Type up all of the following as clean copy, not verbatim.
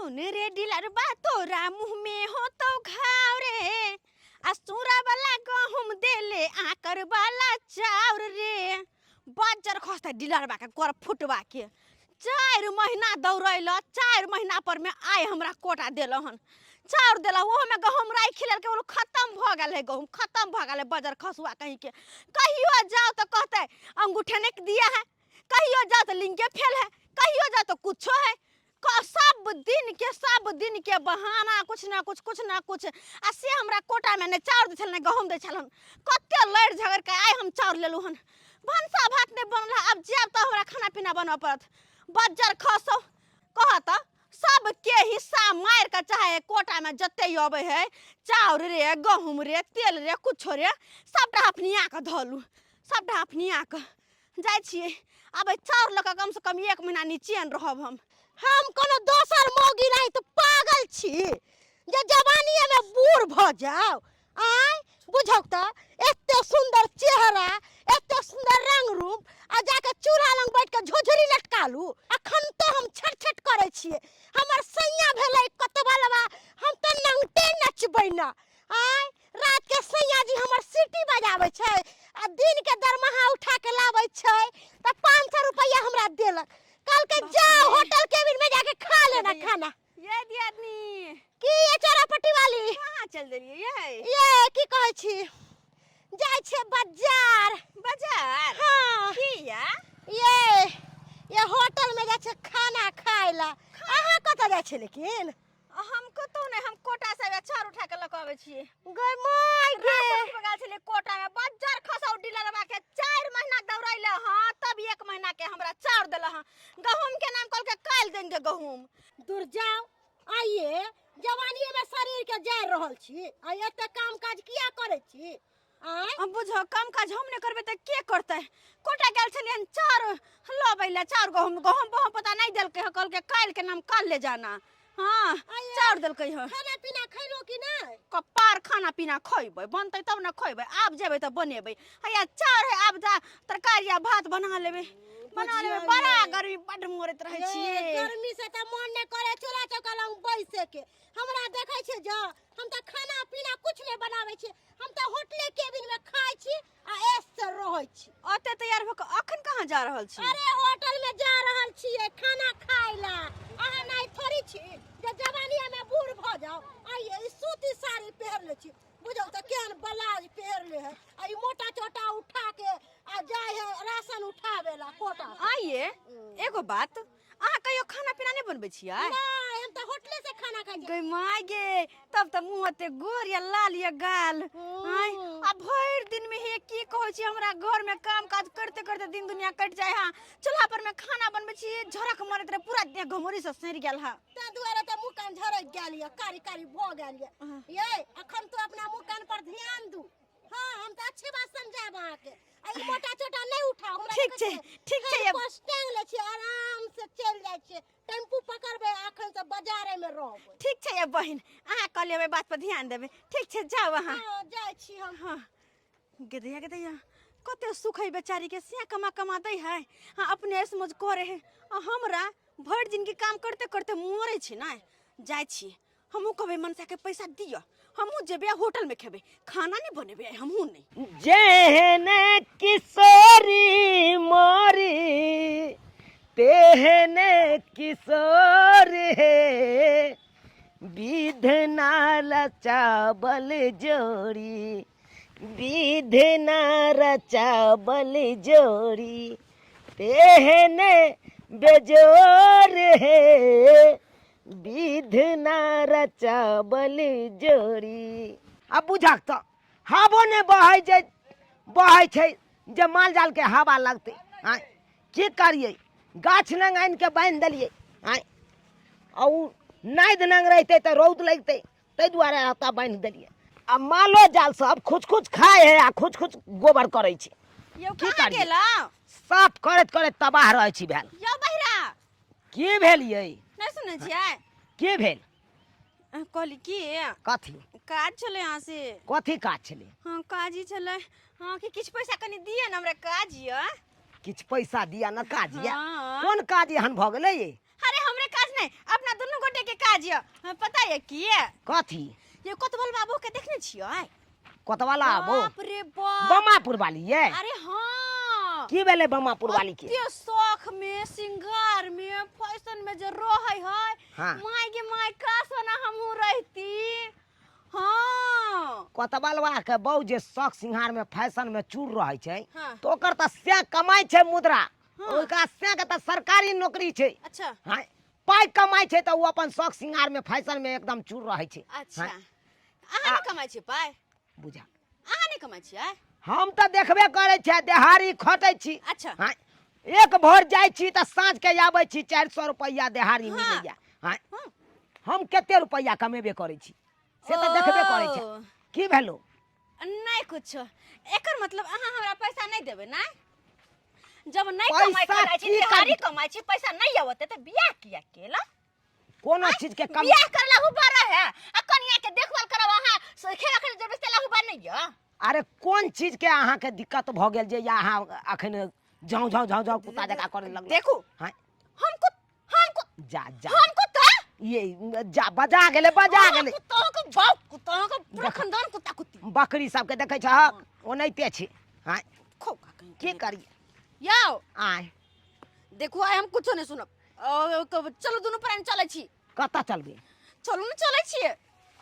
सुन रे डिलरबा तोरा मुँह में हो तो घाव रे असुरा वाला गहुम देले आकर वाला चाउर रे बजर खस्ता डिलरबा के कर फुटवा के 4 महीना दौड़ैल 4 महीना पर में आय हमरा कोटा देलहन चाउर देला वो में गहुम राई खिलल के खत्म भ गेल है गहुम खत्म भ गेल है बजर खसुआ कहीं के कहियो जाओ तो कहते अंगूठे ने दिया है कहियो जाओ तो लिंगे फेल है कहियो जाओ तो कुछ है सब दिन के बहाना कुछ ना कुछ आ से हमरा कोटा में ने चाउर दे छल ने गहुम दे छलन कते लड़ झगड़ के आय हम चाउर लेलु हन भनसा भात ने बनल अब जेब तो हमरा खाना पीना बनवा पड़त बजर खसो कहत सब के हिस्सा मार के चाहे कोटा में जते आवे है चाउर रे गहुम रे तेल रे कुछ रे सबटा अपनिया के धलु सबटा अपनिया के जाय छिए अब चाउर लक कम से कम 1 महीना नीचे रहब हम कोनो दोसर मौगी नहीं तो पागल छी जे जवानी में बूढ़ भ जाओ आय बुझौ त एते सुंदर चेहरा एते सुंदर रंग रूप आ जाके चूल्हा लंग बैठ के झोझरी लटकालू अखन तो हम छटछट करे छिए हमर सैया भेलै कतबलवा हम त नंगटे नचबै ना आय रात के सैया जी हमर सीटी बजाबै छै आ दिन के दरमाहा उठा के लाबै छै त 500 रुपया हमरा देलक कल के जाओ होटल केबिन में जाके खा लेना खाना ये दियादनी की ये चरापट्टी वाली कहां चल देलिए ये की कहै छी जाय छे बाजार हां किया ये होटल में जाय छे खाना खाइला अहाँ कत जाय छे लेकिन हम कतो नहीं हम कोटा से अचार उठा के लकावे छिए गय माय गे बगाल छले कोटा में बजर खसौ डिलरबा के 4 महीना दौड़ैले हां तब 1 महीना के हमरा चाउर देला हां गहुम के नाम कल के काल देंगे गहुम दूर जाओ आइए जवानी में शरीर के जा रहल छी आ एते काम काज किया करे छी हम बुझो काम काज हम ने करबे त के करते कोटा गेल छलियन चार लबैला चार गहुम पता नहीं देल के कल के काल के नाम काल ले जाना हां चाउर देल के खाना पीना खैलो कि नहीं कपार खाना पीना खइबै बनतै तब न खइबै आब जेबै त बनेबै हैया चाउर है आब जा तरकारी या भात बना लेबै बड़ा गर्मी बड मोरत रहे छिए गर्मी से त मन ने करे चूल्हा चौका लंग बैसे के हमरा देखै छै ज हम त खाना पीना कुछ नहीं बनाबै छी हम त होटले केबिन में खाइ छी आ ऐस से रहै छी ओते तैयार भ के अखन कहां जा रहल छी अरे होटल में जा रहल छी खाना खाइला अहाँ नहीं थोड़ी छी जे जवानी में बूढ़ भ जाओ आइए ई सूती साड़ी पहन ले छी बुझौ त केन ब्लाउज पहन ले है आ ई मोटा चोटा उठा के आ जाय है राशन उठावेला कोटा आइए एगो बात अहाँ कहियो खाना पीना नहीं बनबै छियै नहीं हम त होटले से खाना खाइ छी गई माय गे तब त मुंह ते गोर या लाल या गाल आय आ भर दिन में हे की कहै छी हमरा घर में काम काज करते करते दिन दुनिया कट जाय हां चूल्हा पर में खाना बनबै छी झरक मारत रे पूरा देह घमोरी से सड़ गेल हा त दुआरे त मुंह कान झरक गेल या कारी कारी भ गेल ये अखन तो अपना मुंह कान पर ध्यान दू हां हम त अच्छी बात समझाब अहाँ के आई मोटा चोटा नहीं उठाओ हमरा ठीक छै ये स्टैंड ले छी आराम से चल जाय छी टेम्पू पकड़बे अखन से बाजारे में रहब ठीक छै ये बहिन अहाँ क लेबै बात पर ध्यान देबै ठीक छै जाओ अहाँ हां जाय छी हम हां गेदैया कते सुखै बेचारी के सिया कमा दै है हां अपने समझ करे है हमरा भर दिन के काम करते करते मरे छी ना जाय छी हमहू कहबे मनसा के पैसा दियो हमहू जेबे होटल में खेबे खाना नहीं बनेबे हमहू नहीं जेहने किशोरी मोरी तेहने किशोर है विधना रचाबल जोड़ी विधना रचाबल जोड़ी तेहने बेजोर है विधना रचाबल जोड़ी अब बुझक त हवो ने बहै छै जे माल जाल के हवा लगते आय की करिए गाछ नंग आन के बांध देलिए आय औ नाद नंग रहते त रौद लगते तै दुआरे आता बांध देलिए अब मालो जाल सब खुच खाए है आ खुच गोबर करे छी यो कहां गेला साफ करत तबाह रहै छी भेल यो बहिरा की भेल ये नहीं सुनै छियै की भेल कहली की कथी काज चले यहाँ से कथी काज छले हाँ काज ही चले हाँ कि किछ पैसा कनी दिए न हमरा काज ये किछ पैसा दिया न काज ये हाँ। कोन काज एहन भ गेलै ये अरे हमरे काज नहीं अपना दोनों गोटे के काज आज पता है कि कथी ये कोतवाल बाबू के देखने छियै कोतवाला वो बाप रे बाप बमापुर वाली है अरे हाँ की भेले बमापुर वाली के अत्ते शौक में श्रृंगार में फैशन में जो रहै है हाँ। माय गे माय का सोना हमहू रहती हाँ कोतवालवा के बहु जे शौक सिंगार में फैशन में चूर रहे छै हाँ। तो ओकर त से कमाई छै मुद्रा हाँ। ओकरा से के त सरकारी नौकरी छै अच्छा हां पाई कमाई छै त वो अपन शौक सिंगार में फैशन में एकदम चूर रहे छै अच्छा हाँ। अहाँ नहीं कमाई छी पाय बुझा अहाँ नहीं कमाई छियै हम त देखबे करे छै देहाड़ी खटै छी अच्छा हां एक भोर जाय छी त साँझ के आबै छी 400 रुपया देहाड़ी हाँ। मिलैया हां हाँ। हम कते रुपया कमेबे करे छी से त देखबे करे छै ओ, की भेलो नहीं कुछ एकर मतलब अहाँ हमरा पैसा नहीं देबे ना जब नहीं पैसा कमाई करै छी की दिहाड़ी कर- कमाई छी पैसा नहीं आवते त बियाह किया केला कोनो चीज के कम बियाह करला हुबारा है आ कनिया के देखभाल करब अहाँ खेला खेल जब से लागू बा नहीं है अरे कोन चीज के अहाँ के दिक्कत भ गेल जे या अहाँ अखन जाऊ जाऊ जाऊ जाऊ कुत्ता जका करे लगल देखू हां हमको जा जा हमको तो ये जा बजा गेले कुत्ता को बाप कुत्ता को पूरा खानदान कुत्ता कुत्ती बकरी सब के देखे छ ओनैते छी हां खो का कहीं की करिए याओ आय देखो आय हम कुछो नहीं सुनब चलो दोनों प्राणी चले छी कत्ता चलबे चलू न चले छी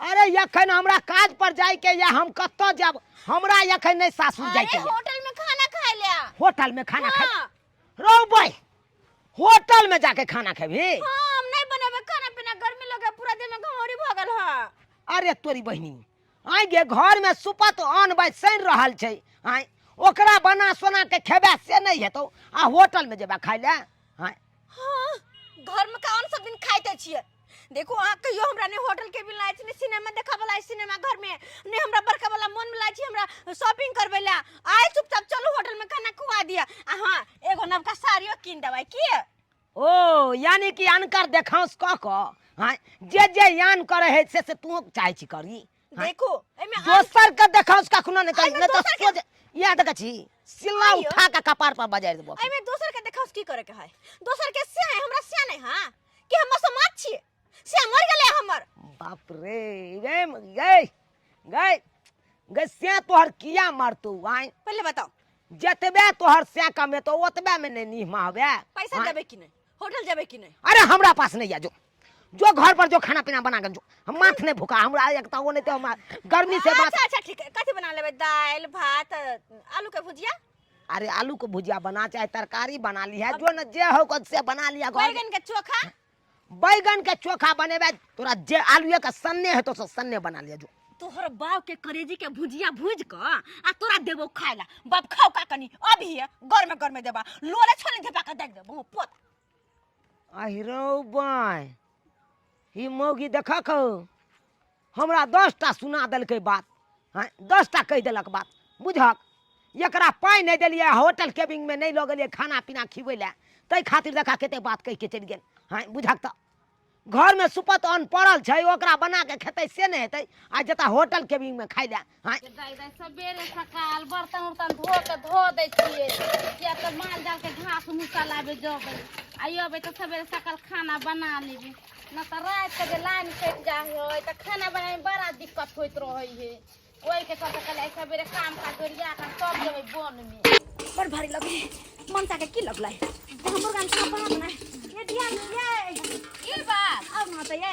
अरे यखन हमरा काज पर जाय के या हम कत्ता जाब हमरा यखन नहीं सासुर जाय के अरे होटल में खाना खाए लिया होटल में खाना खा हाँ। रो भाई होटल में जाके खाना खेबी हाँ हम नहीं बनावे खाना पीना गर्मी लगे पूरा दिन में घमौरी भगल है अरे तोरी बहिनी आइ गे घर में सुपत अन बाई सैन रहल छै आइ ओकरा बना सोना के खेबे से नहीं हेतौ आ होटल में जेबा खाइ ले आइ हाँ घर में कौन सब दिन खाइते छिए देखो आ कहियो हमरा ने होटल के बिल लाइ छी ने सिनेमा देखा वाला सिनेमा घर में ने हमरा बड़का वाला मन में लाइ छी हमरा शॉपिंग करबे ला आइ चुपचाप चलो होटल में खाना खुआ दिया आ हां एगो नवका साड़ियो किन देबै की ओ यानी कि अनकर देखाउस क क हां जे यान करे है से तू चाहे छी करी देखो एमे दोसर के देखाउस कखनो नहीं करी एमे नहीं तो दोसर के- सोच याद देख छी सिल्ला आइयो। उठा के कपार पर बजाय देबो एमे दोसर के देखाउस की करे के है दोसर के से हमरा से नहीं हां कि हम समाज छी से मर गेले हमर बाप रे गे गए गए गए से तोहर किया मारतू आइ पहले बताओ जतबे तोहर से कमे तो ओतबे में नहीं निहमा हवे पैसा देबे कि नहीं होटल जाबे कि नहीं अरे हमरा पास नहीं है जो घर पर जो खाना पीना बना के जो हम माथ नहीं भूखा हमरा एक तो वो नहीं तो हम गर्मी से बात अच्छा अच्छा ठीक है कथी बना लेबे दाल भात आलू के भुजिया अरे आलू को भुजिया बना चाहे तरकारी बना ली है जो न जे हो को से बना लिया घर बैगन के चोखा बैगन के चोखा बनेबे तोरा जे आलू के सन्ने है तो सन्ने बना लिया जो तोहर बाप के करेजी के भुजिया भूज क आ तोरा देबो खाइला बाप खाओ का कनी अभी है घर में देबा लोले छोले देबा के देख देबो पोत अहिरो बाय ही मौगी देखा खो हमरा 10टा सुना देलकै बात हाँ 10टा कह देलक बात बुझक एकरा पाई नहीं दिलिए होटल केबिन में नहीं लगलिए खाना पीना खिबै ले तै खातिर देखा कते बात कह के चल गेल हाँ बुझक त घर में सुपत अन्न पड़ल छै ओकरा बना के खेतै से नहीं हेतै आ जता होटल केबिन में खाइ ले हाँ सबेरे सकाल बर्तन उर्तन धो के धो दै छियै किया तऽ माल जाल के घास भूसा लाबे जबै आई अबै तऽ सबेरे सकाल खाना बना लेबै न तऽ रात के जे लाइन कटि जाइ है तऽ खाना बनाए में बड़ा दिक्कत होइत रहै है ओहि के कहते कल सबेरे काम काज गरिया के सब जेबै बन में बड़ भारी लगे मनसा के की लगलै हमर गान का बना बना ये ध्यान ये ई बात अब न त ये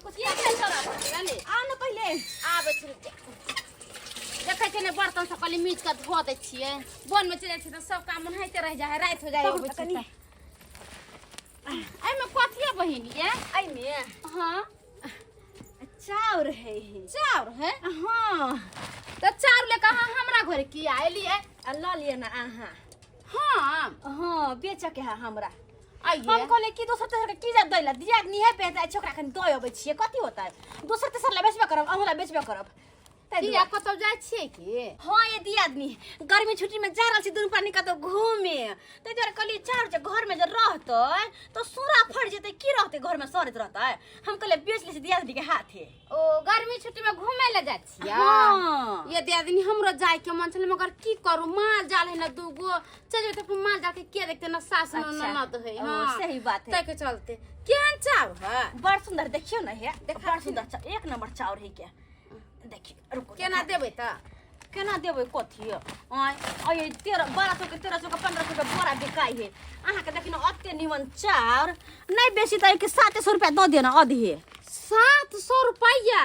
कुछ ये खेल छोड़ा जाने आ न पहिले आबै छी देखै छै ने बर्तन सब कली मीच के धो दै छियै बन में चले छै तऽ सब काम होइते रह जाइ है रात हो जाइ अबै छै एमे कथिया बहिन ये आई में हां चाउर है चाउर है हां तो चाउर ले कहा हमरा घर की आइली है आ ल लिए ना आहा हां हां बेच के है हमरा आइए हम कहले कि दोसर तेसर के की जा दैला दिया नहीं है पे छोकरा खन दय अबै छिए कथी होता है दोसर तेसर ला बेचबे करब अहुला बेचबे करब त किया कतौ जाय छियै की? हाँ ये दी आदमी गर्मी छुट्टी में जा रहल छी दुनू पानी कतौ घूमे ते जरे कहली चार जे घर में जे रहतै तो सूरा फट जेतै की रहतै घर में सड़त रहतै हम कहले बेच ले छी दी आदमी के हाथे। ओ गर्मी छुट्टी में घूमे ले जाय छियै? हाँ ये दियादनी हमरो जाय के मन छले मगर की करू माल जाल है ना दूगो चल जेते फिर माल जाके के देखते ना सास ननद है। हां सही बात है। तै के चलते केहन चाव है? बड़ सुंदर देखियो ना है बड़ सुंदर एक नंबर चाउर है के देखियो रुको केना देबै त? केना देबै कथी आय 1200 के 1300 के 1500 के बोरा बिकाई है अहाँ के देखिन अत्ते निमन चाउर नहीं बेसी त के 700 रुपया द देना अधी 700 रुपया?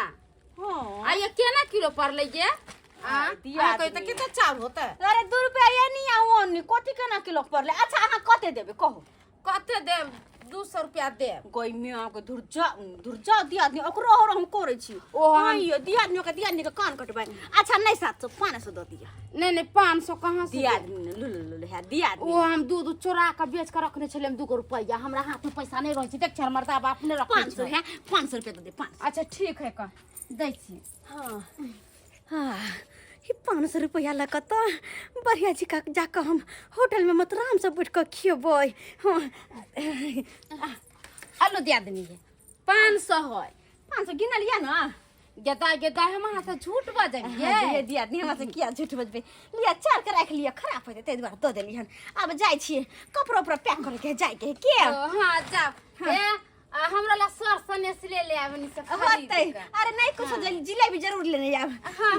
हां आ ये केना किलो पड़ले जे? दिया कोई त कितना चाउर होता? अरे 2 रुपया ये नहीं आवनी कथी केना किलो पड़ले। अच्छा अहाँ कते देबे कहू? कते देब? 200 रुपया देब। कोई मियां के धुरजा दिया आदमी ओकरो और हम करे छी ओ हम ये दिया आदमी के कान कटबाई। अच्छा नहीं 700 500 द दिया। नहीं 500 कहां से दिया आदमी ले है दिया आदमी ओ हम दूध चोरा के बेच के रखने छले 2 रुपया हमरा हाथ में पैसा नहीं रहै छै देख छर मरता बाप ने रख 500 है 500 रुपया दे 500। अच्छा ठीक है का दै छी। हां हां ये 500 रुपया लगा तो बढ़िया जी का जाकर हम होटल में मत आराम से बैठ के खियबै। हां हेलो दिया आदमी 500 है 500 गिना लिया ना गेदा हम हाथ से झूठ बजलिए ये दिया नहीं हमरा से किया झूठ बजबे लिया चार के रख लिया खराब हो जेते दुआरे दे देली हन अब जाय छी कपड़ा ऊपर पैक कर के जाय के हां जाओ ए हमरा ला सर सने से ले आबनी से खरीद होतै। अरे नहीं कुछ जिलेबी जरूर लेने आब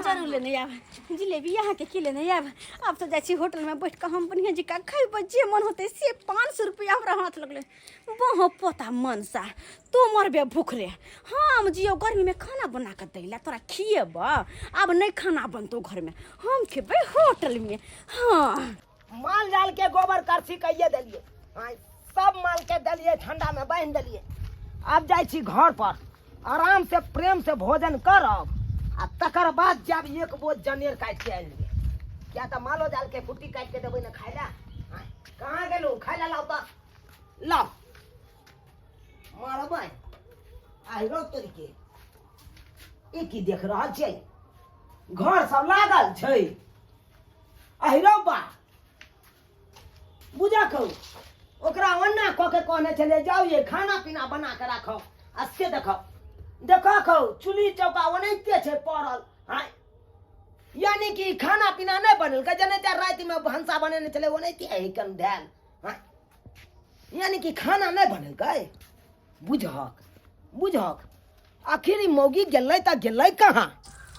जरूर लेने आब जिलेबी यहाँ के लेने आब। अब तो जाय छी होटल में बैठ के हम बढ़िया जी का खइबै जे मन होते से 500 रुपया हमरा हाथ लगले बहु पोता मन सा तू मरबे भूखले हम जियो गर्मी में खाना बना के दैला तोरा खिएब अब नहीं खाना बनतो घर में हम खेबै होटल में। हां माल जाल के गोबर करसी कहिए देलिए सब माल के दलिए ठंडा में बांध देलिए। अब जाय छी घर पर आराम से प्रेम से भोजन करब आ तकर बाद जब एक बोझ जनेर काट के आनिए क्या तो मालो जाल के कुट्टी काट के देबै ना खाय ला। कहाँ गेलू खाय ला लाओ त लाओ मारबै आइ रो तोरी के ई की देख रहल छै घर सब लागल छै आइ रो बा बुझा कहू ओकरा ओन्ना क के कहने चले जाओ ये खाना पीना बना के राखो आ से देखो खो चूल्ही चौका ओनैते छै पड़ल। हां यानी कि खाना पीना नहीं बनल के जने चार रात में भंसा बनेने चले ओनैते है कन ध्यान। हां यानी कि खाना नहीं बनल के बुझक आखिर मौगी गेलै त गेलै कहां?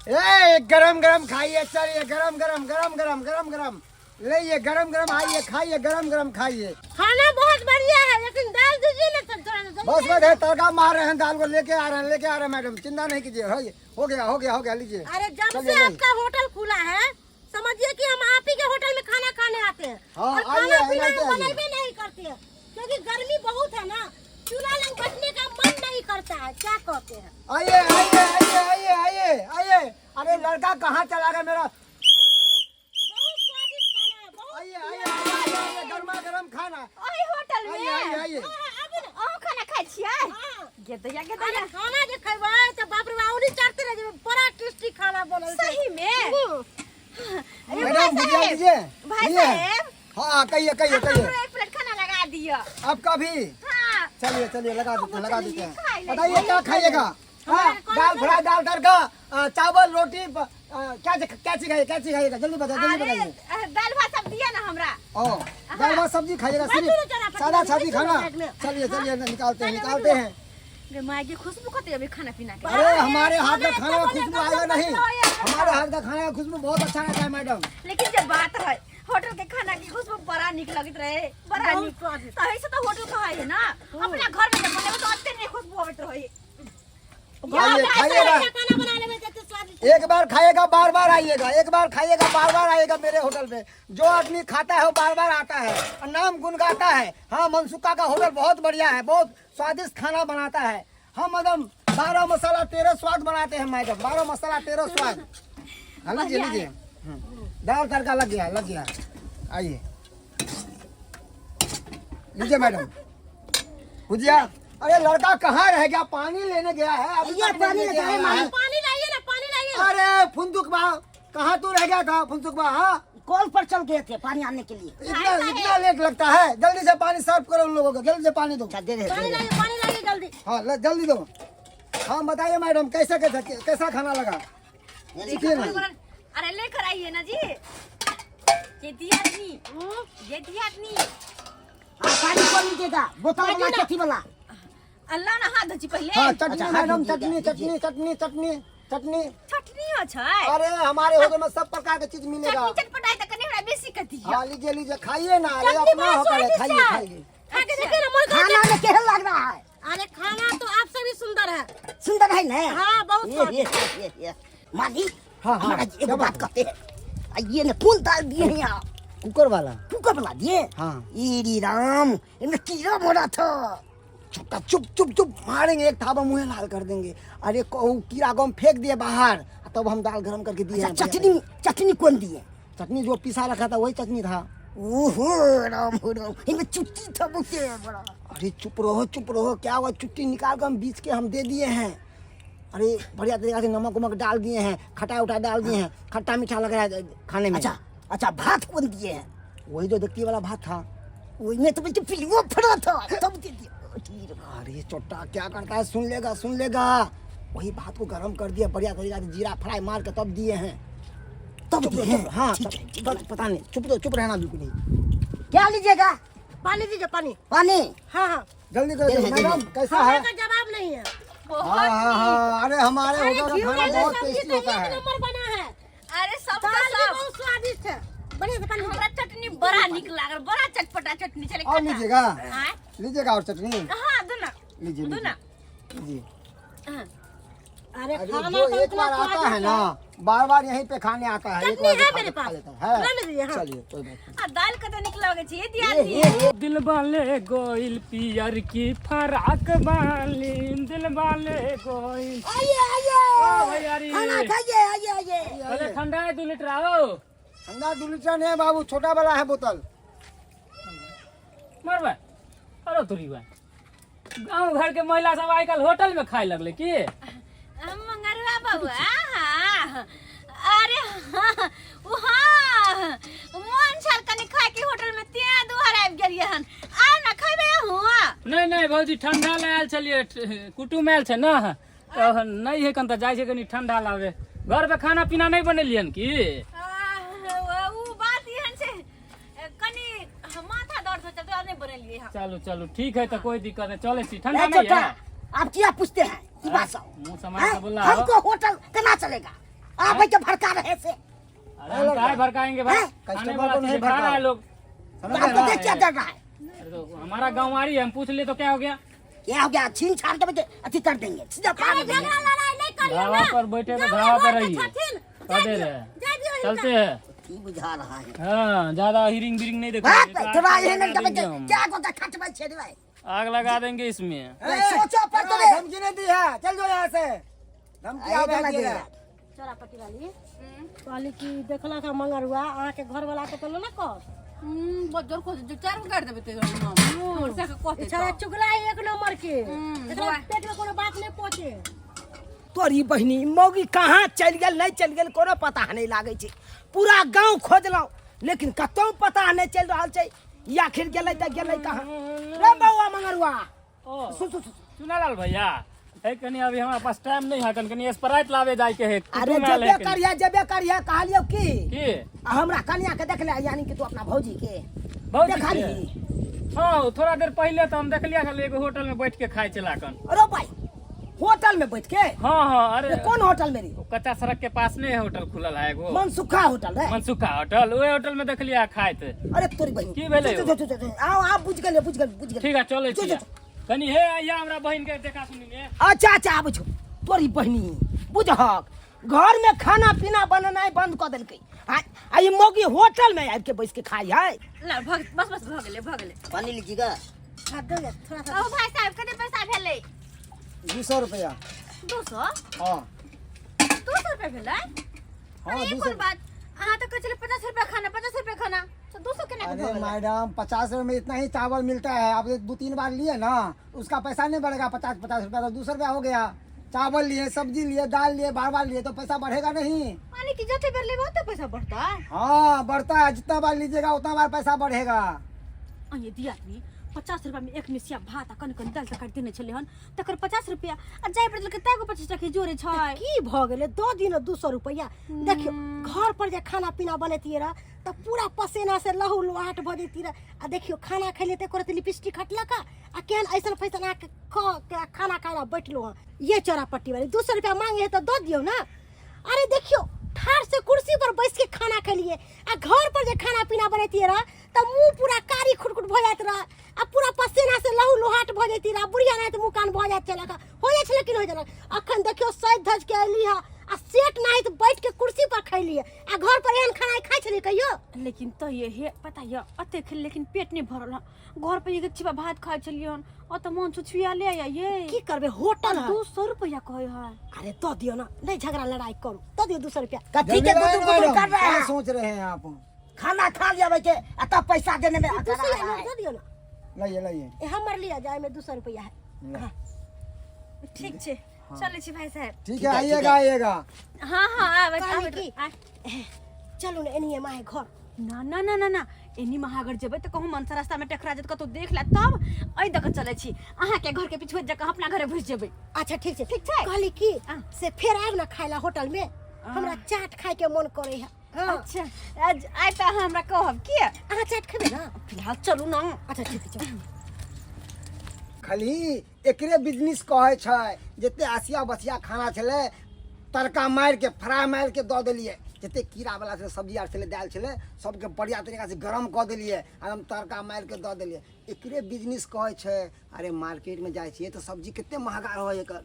ए गरम गरम खाइए चलिए गरम गरम गरम गरम गरम गरम ले ये गरम गरम आइए खाइए गरम गरम खाइए। खाना बहुत बढ़िया है लेकिन दाल दीजिए ना तो बस है तड़का मार रहे हैं दाल को लेके आ रहे हैं मैडम चिंता नहीं कीजिए हो गया लीजिए। अरे जब से आपका होटल खुला है समझिए कि हम आप ही के होटल में खाना खाने आते हैं। हाँ, और आइए, खाना पीना आइए, बनाई भी नहीं करते हैं क्योंकि गर्मी बहुत है ना चूल्हा लग बैठने का मन नहीं करता है क्या कहते हैं। आइए आइए आइए आइए आइए आइए अरे लड़का कहाँ चला गया मेरा? बहुत स्वादिष्ट खाना है बहुत आइए आइए आइए गर्मा गर्म खाना ओही होटल में आइए आइए ओ खाना खाइ छियै गेदैया अरे खाना जे खैबै त बाप रे बाप उनी चढ़ते रह जेबै बड़ा टेस्टी खाना बनल छै सही में। मैडम भुजिया लीजिए भाई साहब हाँ कहिए एक प्लेट खाना लगा दियो। आपका भी हाँ चलिए लगा देते हैं खाई ले। बताइए क्या खाइएगा? हाँ दाल फ्राई दाल तड़का चावल रोटी क्या खाइएगा जल्दी बताइए। दाल भात सब दिया ना हमरा। ओ दाल भात सब्जी खाइएगा सिर्फ सादा सादी खाना? चलिए निकालते हैं। माँ की खुशबू कते अभी खाना पीना के। अरे हमारे हाथ का खाने का खुशबू आएगा नहीं हमारे हाथ का खाने का खुशबू बहुत अच्छा रहता है मैडम। लेकिन जब बात रहे होटल के खाना की खुशबू बड़ा निक लगत रहे बड़ा निक सही से तो होटल खाए है ना अपना घर में जब बने तो अत्ते नहीं खुशबू आवत रहे। खाइएगा खाना बनाने में इतने स्वादिष्ट एक बार खाइएगा बार बार आइएगा एक बार खाइएगा बार बार आइएगा मेरे होटल में। जो आदमी खाता है वो बार बार आता है और नाम गुण गाता है। हाँ मनसुखा का होटल बहुत बढ़िया है बहुत स्वादिष्ट खाना बनाता है। हम मैडम 12 मसाला 13 स्वाद बनाते हैं मैडम 12 मसाला 13 स्वाद। हाँ लीजिए दाल तड़का लग गया आइए लीजिए मैडम भुजिया। अरे लड़का कहाँ रह गया पानी लेने गया है अभी तक पानी नहीं लाइए आया है। पानी लाइए ना पानी लाइए अरे फुंदुक बा, कहाँ तू रह गया था फुंदुक बा? हाँ, कॉल पर चल गए थे पानी आने के लिए। इतना लेट लगता है? जल्दी से पानी सर्व करो उन लोगों को, जल्दी से पानी दो। अच्छा दे दे पानी लाइए जल्दी। हाँ जल्दी दो। हाँ बताइए मैडम, कैसा खाना लगा? देखिए ना। अरे लेकर आइए ना जी, ये दिया आदमी। पानी कौन लीजिएगा? बोतल वाला चट्टी वाला? अल्लाह ना हाथ धोची पहले। हाँ चटनी अच्छा, मैडम, हाँ, चटनी चटनी चटनी चटनी चटनी। चटनी अच्छा। अरे हमारे होटल में सब प्रकार की चीज मिलेगा। चटनी चटपटाई तक नहीं बड़ा बेसी करती है। हाँ लीजिए लीजिए, खाइए ना। अरे अपना होटल है, खाइए खाइए। खा के देखिए ना मन खाना में केहन लग रहा है? अरे खाना तो आपसे भी सुंदर है। सुंदर है ना? हाँ, बहुत ये मालिक, हाँ, हमारा क्या एक बात बात कहते हैं, ये ने कौन दाल दिए हैं आप? कुकर वाला। कुकर बना दिए? हाँ। इरी राम, इनमें कीड़ा मरा था। चुप चुप चुप चुप, मारेंगे एक थाबा मुँह लाल कर देंगे। अरे कीड़ा को हम फेंक दिए बाहर, तब हम दाल गरम करके दिए। अच्छा चटनी कौन दिए? चटनी जो पिसा रखा था वही चटनी था। ओहो राम हो राम, इनमें चुट्टी था मुझे बड़ा। अरे चुप रहो, क्या हुआ? चुट्टी निकाल कर हम बीच के हम दे दिए हैं। अरे बढ़िया तरीका से नमक उमक डाल दिए हैं, खटाई उठाई डाल दिए हैं, खट्टा मीठा लग रहा है खाने में। अच्छा भात कौन दिए हैं? वही जो देखती वाला भात था। वही में तो मुझे फिल्मों फटा था, तब दे दिया। अरे चोट्टा क्या करता है, सुन लेगा। वही भात को गरम कर दिया बढ़िया तरीका से, जीरा फ्राई मार के तब दिए हैं। तब दिए हैं? हाँ ठीक है। बस पता नहीं, चुप रहना बिल्कुल नहीं। क्या लीजिएगा? पानी दीजिए, पानी। पानी? हाँ, जल्दी दे करो दे, मैडम, दे। कैसा है? का जवाब नहीं है। हाँ, अरे हमारे होटल का खाना बहुत टेस्टी होता है। नंबर बना है। अरे सब दाल भी सब बहुत स्वादिष्ट है। बढ़िया से पानी हमरा चटनी बड़ा निक लागल, बड़ा चटपटा चटनी चले। और लीजिएगा हाँ लीजिएगा और चटनी दो ना। लीजिए। अरे अरे खाना जो तो एक इतना बार आता है स्वादिष्ट ना, बार बार यहीं पे खाने आता है। एक चटनी बार है खा मेरे के खा पास। लेता है। ले लीजिए, हाँ। चलिए कोई बात नहीं। दाल कते निक लागे छे दिया आदमी। दिल वाले गोइल पियर की फराक वाली, दिल वाले गोइल। ओ भाई यारी, खाना खाइए, आइए। अरे ठंडा है 2 लीटर आओ। ठंडा 2 लीटर नहीं बाबू, छोटा वाला है बोतल। मरबा अरे तोरी बा, गाँव घर के महिला सब आजकल होटल में खाए लगले की। मंगरवा बउआ। हाँ अरे हाँ वहाँ मन छल कनी खाए के होटल में त्या दुआर आबि गेलिए हन। आ ना खइबे हुआ। नहीं भौजी, ठंडा लायल छलिए, कुटुम आयल छै ना, तो नहीं है कन त जाय छै कनी ठंडा लावे। घर पे खाना पीना नहीं बनेलियन की? वो बात यहन से कनी माथा दर्द होता तो नहीं बनेलिए हम। चलो ठीक है, तो कोई दिक्कत नहीं, चले छी। ठंडा ए, नहीं छोटा, है? आप क्या पूछते हैं? ये बात सब मुंह समाज से बोला हो। हमको होटल करना चलेगा? आप भाई भड़का रहे थे। अरे हम काहे भड़काएंगे भाई, खाने कस्टमर वाला को चीज़ नहीं खा रहा है लोग। समझ आपको गए देख ना? क्या डर रहा है? अरे तो हमारा गाँव आ रही है, हम पूछ ले तो क्या हो गया? क्या हो गया? छीन छान के बच्चे अति कर देंगे, सीधा फाड़ देंगे। लड़ाई नहीं करिए धावा ना। पर बैठे तो धावा पर रहिए, कदे रहे जय दियो चलते हैं। की बुझा रहा है? हाँ, ज्यादा हिरिंग बिरिंग नहीं देखो, थोड़ा ये नहीं बच्चे क्या को खट में छेड़ रहा है? आग लगा देंगे इसमें। ए, सोचो पर तो हाँ, धमकी नहीं दी है, चल जाओ यहाँ से। धमकी आएगा आ ना गई दे है। यार। चोरा पट्टी वाली कहली कि देखला का मंगर हुआ आके घर वाला के तो ना कह। बजर को जो चार कर देबे ते हमर से कहते छड़ा चुगला है एक नंबर के। एकरा पेट में कोनो बात नहीं पहुंचे। तोरी बहनी मौगी कहाँ चल गेल नहीं चल गेल कोनो पता नहीं लागे छै। पूरा गांव खोजलौ लेकिन कतौ पता नहीं चल रहा छै। या आखिर गेलै त गेलै कहाँ? रे बउआ मंगरुआ, ओ सुन चुनालाल भैया, है कनी अभी हमारे पास टाइम नहीं है, कनी स्प्राइट लावे जाए के है। अरे कुटुम आयल है कनी। जबे करिया कहलियो की की हमरा कन्या के देख ले, यानी कि तू अपना भौजी के भौजी देखा के? ली। हाँ, थोड़ा देर पहले तो हम देखलिया हल एगो होटल में बैठ के खाए चला कन। अरे भाई होटल में बैठ के? हाँ अरे ये कौन होटल मेरी? कच्चा सड़क के पास नहीं है होटल खुलल है एगो, मनसुखा होटल है। मनसुखा होटल, वही होटल में देखलिया खाए थे। अरे तोरी बहनी की भेलै जो, जो, जो, जो, जो, आओ आप बुझ गेल। ठीक है चले जो, जो, छिया। कनी हे आइया हमरा बहन के देखा सुनिए। अच्छा आब छो तोरी बहनी बुझहक घर में खाना पीना बननाइ बंद कर देलकै। आ ये मौगी होटल में आबि के बैस के खाई है। ला बस भ गेले। पानी लीजिएगा। थोड़ा सा ओ भाई साहब कते पैसा भेलै? 200 रुपया। 200 हाँ 200 रुपया भेलै? हाँ अरे 200। कोन बात, अहाँ तो कहले 50 रुपया खाना तो 200 केना के अरे भेलै? मैडम 50 रुपए में इतना ही चावल मिलता है, आप 2-3 बार लिए ना, उसका पैसा नहीं बढ़ेगा। 50 रुपया तो 200 रुपया हो गया। चावल लिए, सब्जी लिए, दाल लिए, बार बार लिए तो पैसा बढ़ेगा नहीं। मालिक की जते बेर लेबो तो पैसा बढ़ता है। हाँ बढ़ता है, जितना बार लीजिएगा उतना बार पैसा बढ़ेगा। ये दिया आदमी 50 रुपया में एक मिसिया भात आ कन दाल तरकारी देने छले हन तकर 50 रुपया आ जाय पड़ल के तागो 25 टका जोरे छै। की भ गेले 2 दिन 200 रुपया। देखियो घर पर जे खाना पीना बनैतिए रह त पूरा पसीना से लहू लुहाट भ जैती रह। आ देखियो खाना खैले ते करत लिपस्टिक हटला का आ केन ऐसन पैसा के खाना खाना बैठलो हन। ये चौरापट्टी वाली 200 रुपया मांगे है तो दो दियो ना। अरे देखियो ठाड़ से कुर्सी पर बैठ के खाना खैलिए आ घर पर जे खाना पीना बनैतिए रह त मुंह पूरा कारी खुटखुट भ जात रह आ पूरा पसीना से लहू लुहाट भ जैती रह। बुढ़िया नहीं तो मुंह कान भ जात चला का हो जाय छले कि न हो जाय। अखन देखियो सज धज के एली हा आ सेट नहीं तो बैठ के कुर्सी पर खैलिए आ घर पर एहन खाना खाइ छले कहियो। लेकिन तो ये हे पता ये अते खेल लेकिन पेट नहीं भरल हन। घर पे एक चिबा भात खाइ छलिए हन ओ त मन छुछुया ले या ये की करबे होटल है। 200 रुपया कहे है। अरे तो दियो ना, नहीं झगड़ा लड़ाई करो तो दियो 200 रुपया। कथी के गुदुर कर रहा क्या है? सोच रहे हैं आप? खाना खा लिया के तब पैसा देने में 200 दे दियो ना। लाइए लाइए। ए हमर लिया जाए में 200 रुपया है। ठीक छे चले छी भाई साहब। ठीक है आइएगा आइएगा। हां हां आवे कहली आवे की चलू ना एनिए माय घर। ना ना ना ना ना एनी महागर जेबे त कहूं मनसा रास्ता में टकरा जत कतो देख ला तब ऐ दक चले छी। अहाँ के घर के पीछे जक अपना घरे घुस जेबे। अच्छा ठीक छै कहली की से फिर आब ना खाइला होटल में हमरा चाट खाए के मन करे है। अच्छा आज आइ त हमरा कहब की अहाँ चाट खेबे ना? फिलहाल चलू ना। अच्छा ठीक छै। खाली एकरे बिजनेस कहे छै। जते आसिया बसिया खाना छले तड़का मार के फ्राई मार के दऽ देलिए। जते कीड़ा वाला छले सब्जी आर छले दाल छले सबके बढ़िया तरीका से गरम कऽ देलिए आ हम तड़का मार के दऽ देलिए। एकरे बिजनेस कहे छै। अरे मार्केट में जाय छिए तो सब्जी कितने महंगा रहे एकर।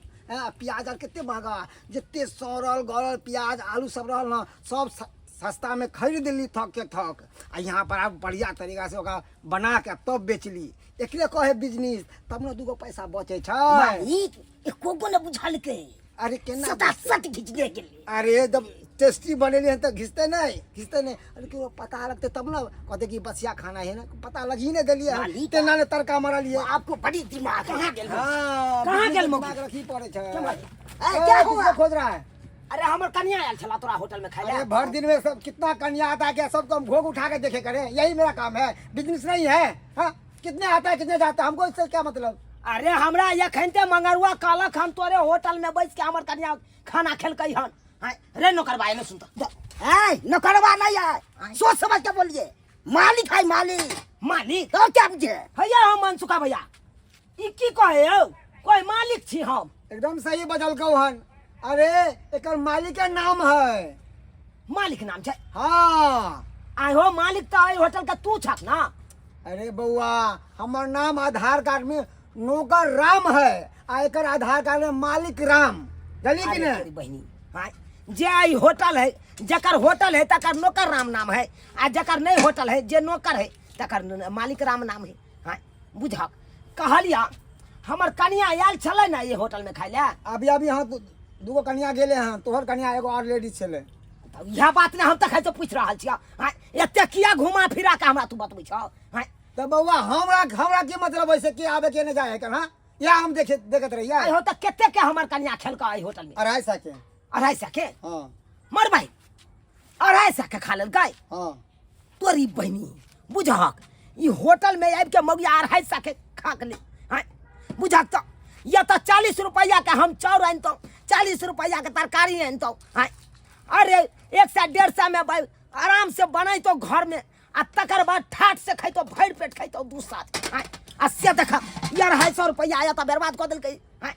प्याज आर कितने महंगा जते सड़ल गलल प्याज आलू सब रहल ना सब सस्ता में खरीद ली थक के थक आ यहाँ पर आप बढ़िया तरीका से ओकरा बना के तब बेचली। एकरे कहे बिजनेस तब न दूगो पैसा बचे छै। मालिक एको गो न बुझल के। अरे केना सदा सट घिच दे के लिए। अरे जब टेस्टी बनेली हैं तो घिसते नहीं अरे क्यों पता लगते तब ना कहते कि बसिया खाना है ना पता लग ही नहीं दिलिए। मालिक तेना ने तड़का मारा लिए। आपको बड़ी दिमाग कहाँ गेल? हाँ कहाँ गेल दिमाग मौगी? रखी पड़े छै। क्या हुआ? किसको खोज रहा है? अरे हमर कन्या आयल छला तोरा होटल में खाए। अरे भर दिन में सब कितना कन्या आता है क्या सबको हम घोग उठा के देखे करें? यही मेरा काम है, बिजनेस नहीं है। हाँ कितने आता है कितने जाता है हमको इससे क्या मतलब? अरे हमरा यखनते मंगरुआ कालक हम तोरे होटल में बैठ के हमर कन्या खाना खेलकै हन। रे नौकरबा ने सुन तो ए नौकरबा नहीं है सोच समझ के बोलिए। मालिक है मालिक तो क्या बुझे भैया हम मनसुखा भैया ई की कहे हो कोई मालिक छी हम। एकदम सही बदल कौ हन। अरे एक मालिक का नाम है। मालिक नाम छै? हाँ आइ हो मालिक तो आई होटल का तू छक ना। अरे बउआ हमार नाम आधार कार्ड में नौकर राम है आ एकर आधार कार्ड में मालिक राम जली कि अरे नहीं? तेरी बहिनी हाँ जे आई होटल है जकर होटल है तकर नौकर राम नाम है आ जकर नहीं होटल है जे नौकर है तकर मालिक राम नाम है। हाँ बुझक कहलिया हमर कन्या आयल छले ना ये होटल में खाए ले। अभी यहाँ दूगो कन्या गेले हैं तोहर कन्या एगो और लेडीज छले। यह बात ने हम तक है तो पूछ रहा छिया। हाँ एते किया घुमा फिरा के हमरा तू बतबै छ। हाँ तो बउआ हमरा की मतलब ऐसे कि आवे के न जाए कर? हाँ या हम देखत रहिए। आई हो त केते के हमर कन्या खेल का आई होटल में 250 के। 250 के? हाँ मर भाई 250 के खा लेल गाय हाँ तोरी बहनी बुझक ई होटल में आबि के मौगिया 250 के खा के ले। हाँ बुझक तो या तो 40 रुपया के हम चाउर आनतो 40 रुपया के तरकारी आनतो। हाँ अरे 100-150 में भाई आराम से बनाई तो घर में आ तकर बाद ठाट से खाई तो भर पेट खाई तो दू साथ। हाँ आ से देखा यार 250 रुपया आया तो बर्बाद कर दिल कई। हाँ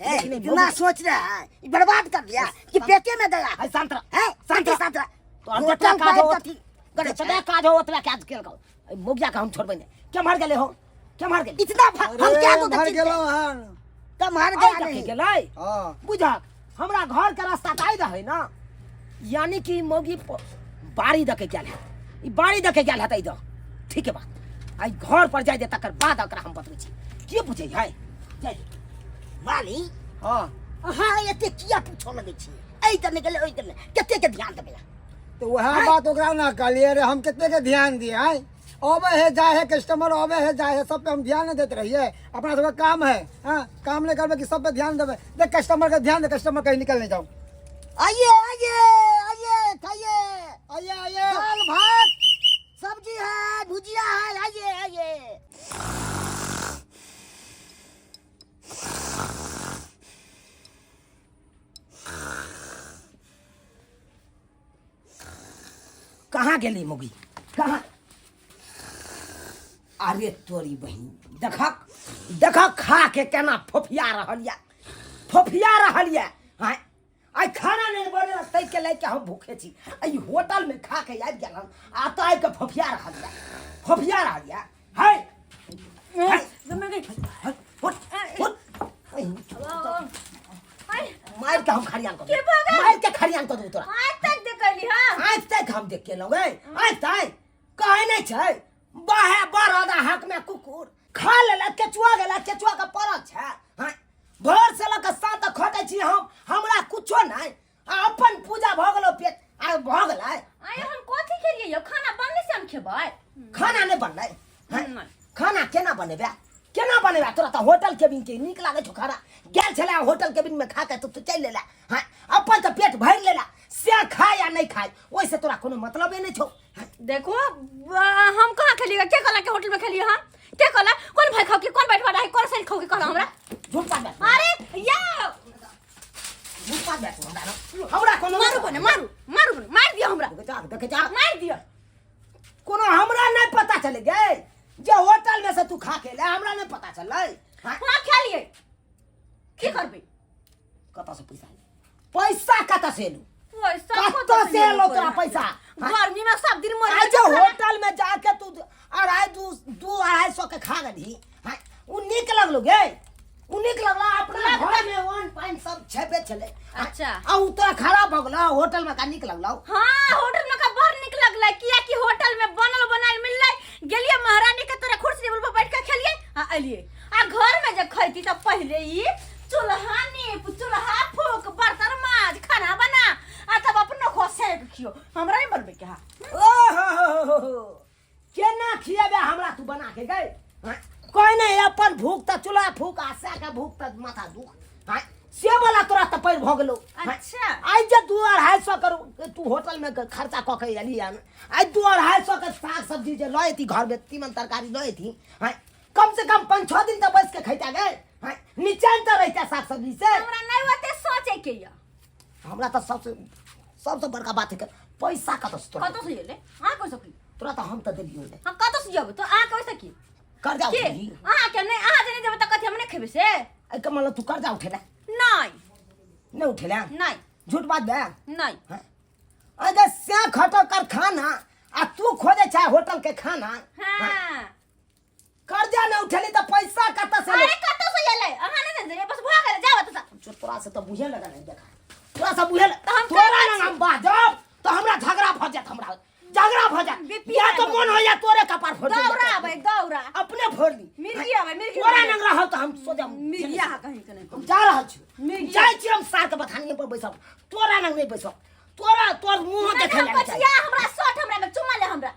इतना सोच रहा है बर्बाद कर दिया कि पेटे में गया है। संतरा है संतरा तो हम जतरा काज हो गरे सदा काज हो ओतरा काज केल को मुगिया का हम छोड़बे ने के मार गेले हो के मार गेले इतना हम क्या तो भर गेलो हन के मार गया नहीं गेले। हाँ बुझक हमरा घर के रास्ता ताई रहे ना यानी कि मोगी बाड़ी दके गेल है ई बाड़ी दके गेल है तई ठीक है बात आई घर पर जाय दे तकर बाद ओकरा हम बतबै छी के बुझै है जाय माली। हाँ हाँ एते किया पूछो लगे छी एई त निकले ओई त केते के ध्यान देबे तो वह बात ओकरा ना कहलिए रे हम कितने के ध्यान दिए हैं ओवे है जाए है कस्टमर ओवे है जाए है सब पे हम ध्यान नहीं देते रहिए। अपना सबका काम है, हाँ काम नहीं करवे कि सब पे ध्यान देवे। देख कस्टमर का ध्यान दे, कस्टमर कहीं निकल नहीं जाओ। आइए आइए आइए खाइए, आइए आइए दाल भात सब्जी है भुजिया है, आइए आइए। कहाँ गेली मुगी, कहाँ? अरे तोरी बहन देखक देखक खा के केना फोफिया रहल या, फोफिया रहल या। हाँ आई खाना नहीं बने तै के लेके हम भूखे छी। आई होटल में खा के आबि गेल आ तो आई के फोफिया रहल या, फोफिया रहल या। हाय मार के हम खरियान कर, मार के खरियान कर दू तोरा। आज तक देखली हां, आज तक हम देख के लगे, आज तक कहे नहीं छै बाहे बरदा हक में कुकुर खा लेला, केचुआ गेला, केचुआ का परत छै। हां भोर से लक सात तक खटे छी हम, हमरा कुछो नहीं। अपन पूजा भ गेलो, पेट आ भ गेलै। आय हम कथि खेलिए यो? खाना बनले से हम खेबै? खाना नहीं बनलै। खाना केना बनेबे, केना बनेबे? तोरा त होटल केबिन के नीक लागे छौ खाना। गेल छले होटल केबिन में खा के तू चल लेला। हां अपन त पेट भर लेला, से खाए या नहीं खाए ओइसे तोरा कोनो मतलब नहीं छौ। देखो हम कहाँ खेलिएगा? क्या कहला के होटल में खेलिए हम? क्या कहला? कौन भाई खाओ के, कौन बैठवा रहा है, कौन साइड खाओ के कहला हमरा? झूठ बात। अरे या झूठ बात हमरा कोनो मारू बने, मारू मारू बने, मार दिया हमरा, देखे जा मार दिया। कोनो हमरा नहीं पता चले गए जे होटल में से तू खा के ले, हमरा नहीं पता चलै। हां खेलिए की करबे? कत से पैसा पैसा कत से लू, पैसा कत से लो तोरा पैसा? गर्मी में सब दिन मर आज होटल में जाके तू दू अढ़ाई सौ के खा गई। हां उ निक लगलो गे, उ निक लगला। अपना घर में वन पाइन सब छेपे चले। अच्छा आ उ तो खराब हो गेलो, होटल में का निक लगलो। हां होटल में का बड़ निक लगलै, किया कि होटल में बनल बनाल मिललै। गेलिए महारानी के तरह कुर्सी टेबल पर बैठ के खेलिए आ एलिए। आ घर में जे खैती त पहले ई चूल्हा नीप, चूल्हा फूक, बर्तन माज, खाना बना आ तब अपनो खोसे खियो। हमरा नहीं बनबे के। हां ओहो केना खियाबे हमरा तू बना के गए? कोई नहीं अपन भूख त चूल्हा फूक, आशा का भूख त माथा दुख। हां से वाला तोरा त पैर भ गेलो। अच्छा आज जे 2-250 कर तू होटल में खर्चा क के एली आज 2-250 के साग सब्जी जे लए थी घर में, तीमन तरकारी लए थी। हां कम से कम 5-6 दिन त बस के खैता गए। हां नीचे त रहता साग सब्जी से। हमरा नहीं होते सोचे के या। हमरा त सबसे बड़का बात है पैसा कत से तोरा? कतो से ले? हां कइसे की? तोरा त हम त देलियो ले। हां कतो से जब तो आ कइसे की? कर्जा के उठेली। आ के नहीं आ जने जब तक कथि हम नहीं खेबे से? ए कमल तू कर्जा उठेला? नहीं नहीं उठेला? नहीं झूठ बात बे। नहीं अगर से खटो कर खाना आ तू खोजे चाहे होटल के खाना। हां कर्जा न उठेली त पैसा कत से ले? अरे कतो से ले? अहाँ नहीं दे बस भाग ले जाओ त। जो तोरा से त बुझे लगा नहीं देखा, तोरा से बुझे तो हम तोरा क्या ना हम बाजब तो हमरा झगड़ा भ जात, हमरा झगड़ा भ जात। या तो मन हो या तोरे कपार फोड़ दे। दौड़ा भाई दौड़ा अपने फोड़ दी। मिर्गी आवे मिर्गी। तोरा नंगरा हो तो हम सोजा मिर्गी आ कहीं के नहीं। हम जा रहल छी, मिर्गी जाय छी हम सार के बथानिए पर बैसब। तोरा नंग नहीं बैसब, तोरा तोर मुंह देखे हम ले बचिया हमरा शॉट हमरा में चुमा ले हमरा।